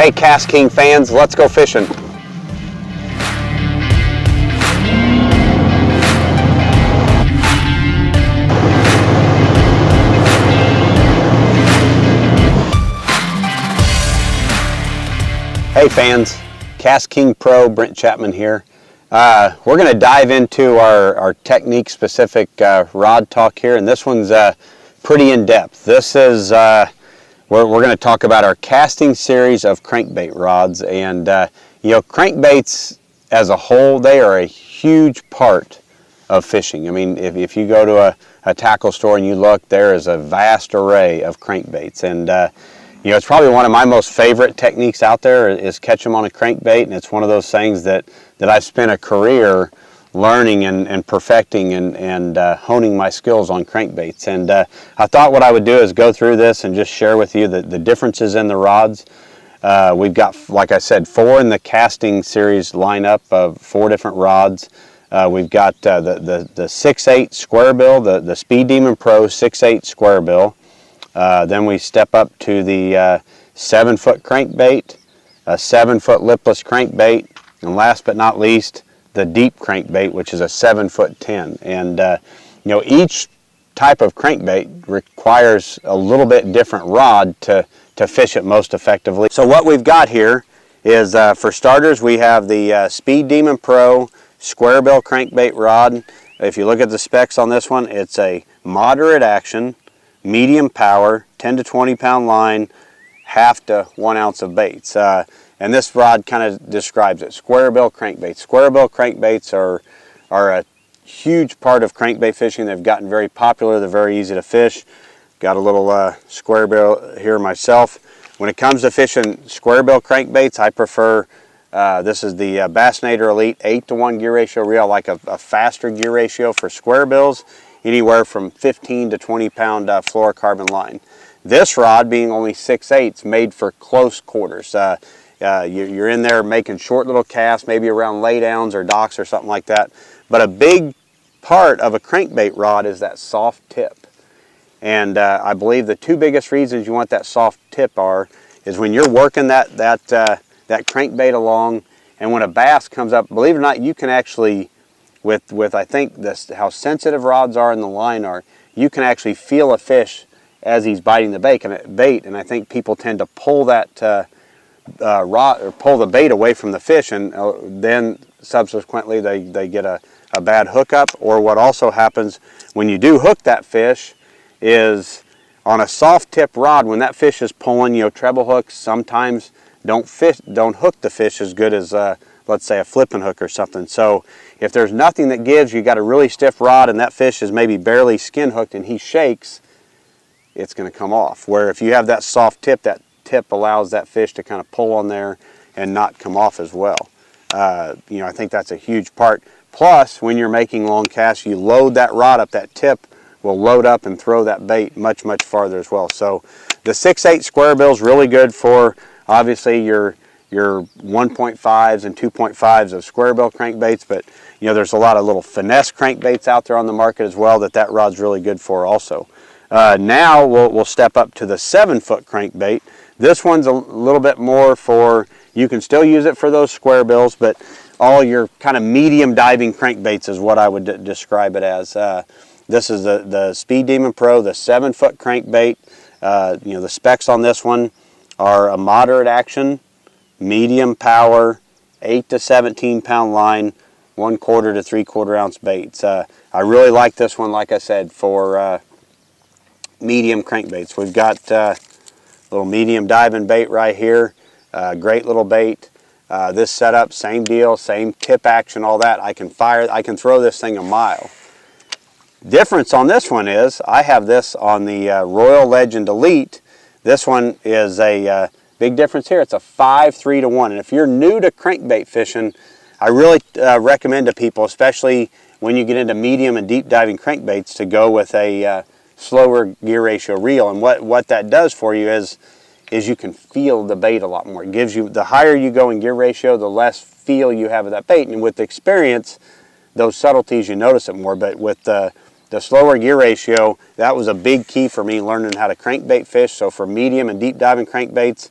Hey Cast King fans, let's go fishing. Hey fans, Cast King Pro, Brent Chapman here. We're going to dive into our technique specific rod talk here, and this one's pretty in depth. This is we're going to talk about our casting series of crankbait rods, and crankbaits as a whole, they are a huge part of fishing. I mean, if you go to a tackle store and you look, there is a vast array of crankbaits, and it's probably one of my most favorite techniques out there is catch them on a crankbait, and it's one of those things that I've spent a career learning and perfecting and honing my skills on crankbaits. And I thought what I would do is go through this and just share with you the differences in the rods. We've got, like I said, 4 in the casting series lineup of 4 different rods. We've got the 6/8 square bill, the Speed Demon Pro 6/8 square bill. Then we step up to the 7-foot crankbait, a 7-foot lipless crankbait, and last but not least, the deep crankbait, which is a 7-foot 10. And each type of crankbait requires a little bit different rod to fish it most effectively. So what we've got here is, for starters, we have the Speed Demon Pro square bill crankbait rod. If you look at the specs on this one, it's a moderate action, medium power, 10 to 20 pound line, half to 1 ounce of baits. And this rod kind of describes it. Square bill crankbaits. Square bill crankbaits are a huge part of crankbait fishing. They've gotten very popular. They're very easy to fish. Got a little square bill here myself. When it comes to fishing square bill crankbaits, I prefer, this is the Bassinator Elite 8-to-1 gear ratio reel. I like a faster gear ratio for square bills, anywhere from 15 to 20 pound fluorocarbon line. This rod, being only 6/8, made for close quarters. You're in there making short little casts, maybe around laydowns or docks or something like that. But a big part of a crankbait rod is that soft tip. And I believe the 2 biggest reasons you want that soft tip is when you're working that crankbait along, and when a bass comes up, believe it or not, you can actually, with I think how sensitive rods are in the line are, you can actually feel a fish as he's biting the bait. And I think people tend to pull that rod or pull the bait away from the fish, and then subsequently they get a bad hookup. Or what also happens when you do hook that fish is, on a soft tip rod, when that fish is pulling, treble hooks sometimes don't hook the fish as good as let's say a flipping hook or something. So if there's nothing that gives, you got a really stiff rod and that fish is maybe barely skin hooked and he shakes, it's going to come off. Where if you have that soft tip, that tip allows that fish to kind of pull on there and not come off as well. I think that's a huge part. Plus, when you're making long casts, you load that rod up, that tip will load up and throw that bait much, much farther as well. So the 6/8 square bill is really good for, obviously, your 1.5s and 2.5s of square bill crankbaits, but there's a lot of little finesse crankbaits out there on the market as well that rod's really good for also. Now we'll step up to the 7-foot crankbait. This one's a little bit more for, you can still use it for those square bills, but all your kind of medium diving crankbaits is what I would describe it as. This is the Speed Demon Pro, the 7-foot crankbait. The specs on this one are a moderate action, medium power, 8 to 17 pound line, 1/4 to 3/4 ounce baits. I really like this one, like I said, for medium crankbaits. We've got little medium diving bait right here. Great little bait. This setup, same deal, same tip action, all that. I can throw this thing a mile. Difference on this one is, I have this on the Royal Legend Elite. This one is a big difference here. It's a 5-3-to-1. And if you're new to crankbait fishing, I really recommend to people, especially when you get into medium and deep diving crankbaits, to go with a slower gear ratio reel. And what that does for you is you can feel the bait a lot more. It gives you, the higher you go in gear ratio, the less feel you have of that bait. And with experience, those subtleties, you notice it more. But with the slower gear ratio, that was a big key for me learning how to crankbait fish. So for medium and deep diving crankbaits,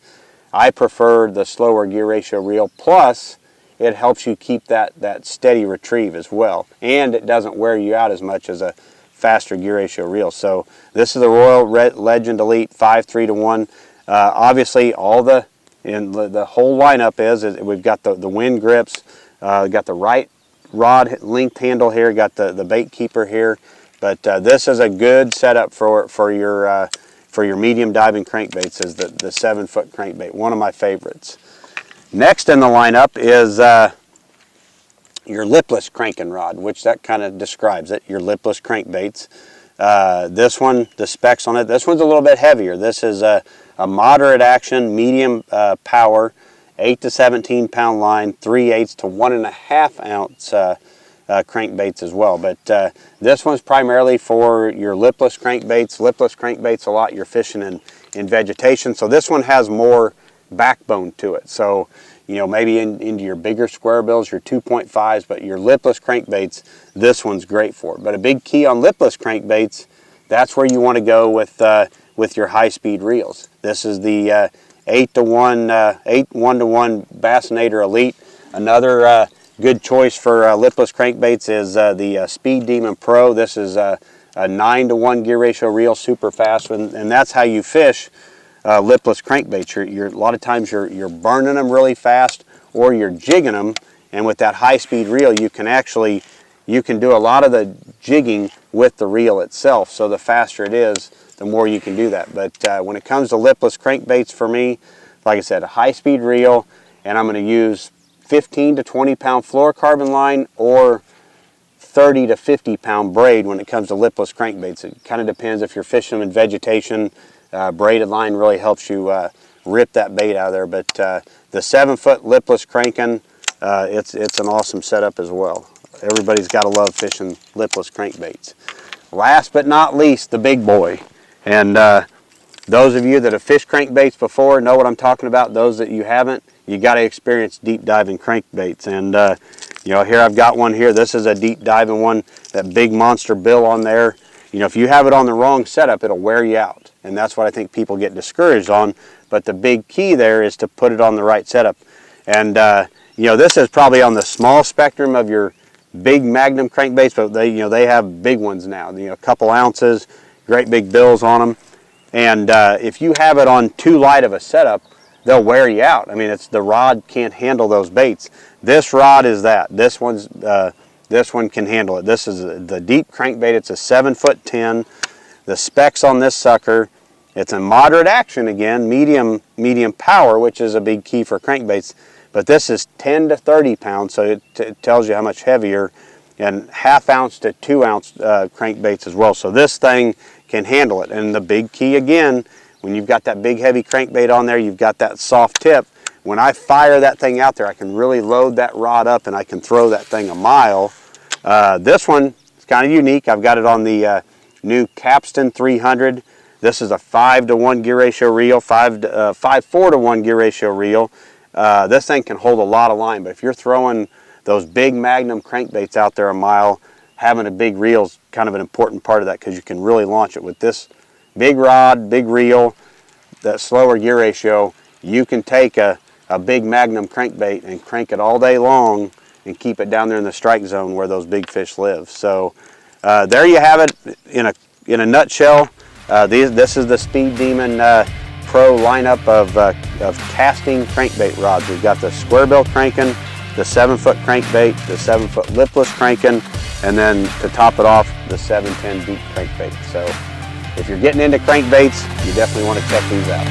I prefer the slower gear ratio reel, plus it helps you keep that steady retrieve as well, and it doesn't wear you out as much as a faster gear ratio reel. So this is the Royal Legend Elite 5.3-to-1. Obviously, the whole lineup is we've got the wind grips, got the right rod length handle here, got the bait keeper here, but this is a good setup for your medium diving crankbaits, is the 7-foot crankbait, one of my favorites. Next in the lineup is your lipless cranking rod, which that kind of describes it, your lipless crankbaits. This one, the specs on it, this one's a little bit heavier. This is a moderate action, medium power, 8 to 17 pound line, 3/8 to 1.5 ounce crankbaits as well. But this one's primarily for your lipless crankbaits. Lipless crankbaits a lot you're fishing in vegetation, so this one has more backbone to it. So, you know, maybe into your bigger square bills, your 2.5s, but your lipless crankbaits, this one's great for it. But a big key on lipless crankbaits, that's where you want to go with your high-speed reels. This is the 1-to-1 Bassinator Elite. Another good choice for lipless crankbaits is the Speed Demon Pro. This is a 9-to-1 gear ratio reel, super fast, and that's how you fish lipless crankbaits. A lot of times you're burning them really fast, or you're jigging them, and with that high-speed reel you can do a lot of the jigging with the reel itself. So the faster it is, the more you can do that. But when it comes to lipless crankbaits, for me, like I said, a high-speed reel, and I'm going to use 15 to 20 pound fluorocarbon line or 30 to 50 pound braid when it comes to lipless crankbaits. It kind of depends if you're fishing them in vegetation. Braided line really helps you rip that bait out of there. But the 7-foot lipless cranking, it's an awesome setup as well. Everybody's got to love fishing lipless crankbaits. Last but not least, the big boy. And those of you that have fished crankbaits before know what I'm talking about. Those that you haven't, you got to experience deep diving crankbaits. And you know, here I've got one here. This is a deep diving one, that big monster bill on there. You know, if you have it on the wrong setup, it'll wear you out. And that's what I think people get discouraged on. But the big key there is to put it on the right setup. And you know, this is probably on the small spectrum of your big Magnum crankbaits, but they have big ones now. You know, a couple ounces, great big bills on them. And if you have it on too light of a setup, they'll wear you out. I mean, the rod can't handle those baits. This rod is that. This one can handle it. This is the deep crankbait. It's a 7'10". The specs on this sucker, it's a moderate action again, medium power, which is a big key for crankbaits. But this is 10 to 30 pounds, so it tells you how much heavier, and 1/2 ounce to 2 ounce crankbaits as well. So this thing can handle it. And the big key again, when you've got that big heavy crankbait on there, you've got that soft tip. When I fire that thing out there, I can really load that rod up and I can throw that thing a mile. This one is kind of unique. I've got it on the new Capstan 300. This is a 5-to-1 gear ratio reel, 5-4-to-1 gear ratio reel. This thing can hold a lot of line, but if you're throwing those big Magnum crankbaits out there a mile, having a big reel is kind of an important part of that, because you can really launch it with this big rod, big reel, that slower gear ratio. You can take a big Magnum crankbait and crank it all day long and keep it down there in the strike zone where those big fish live. So there you have it in a nutshell. This is the Speed Demon Pro lineup of casting crankbait rods. We've got the square bill cranking, the 7-foot crankbait, the 7-foot lipless cranking, and then to top it off, the 710 deep crankbait. So if you're getting into crankbaits, you definitely want to check these out.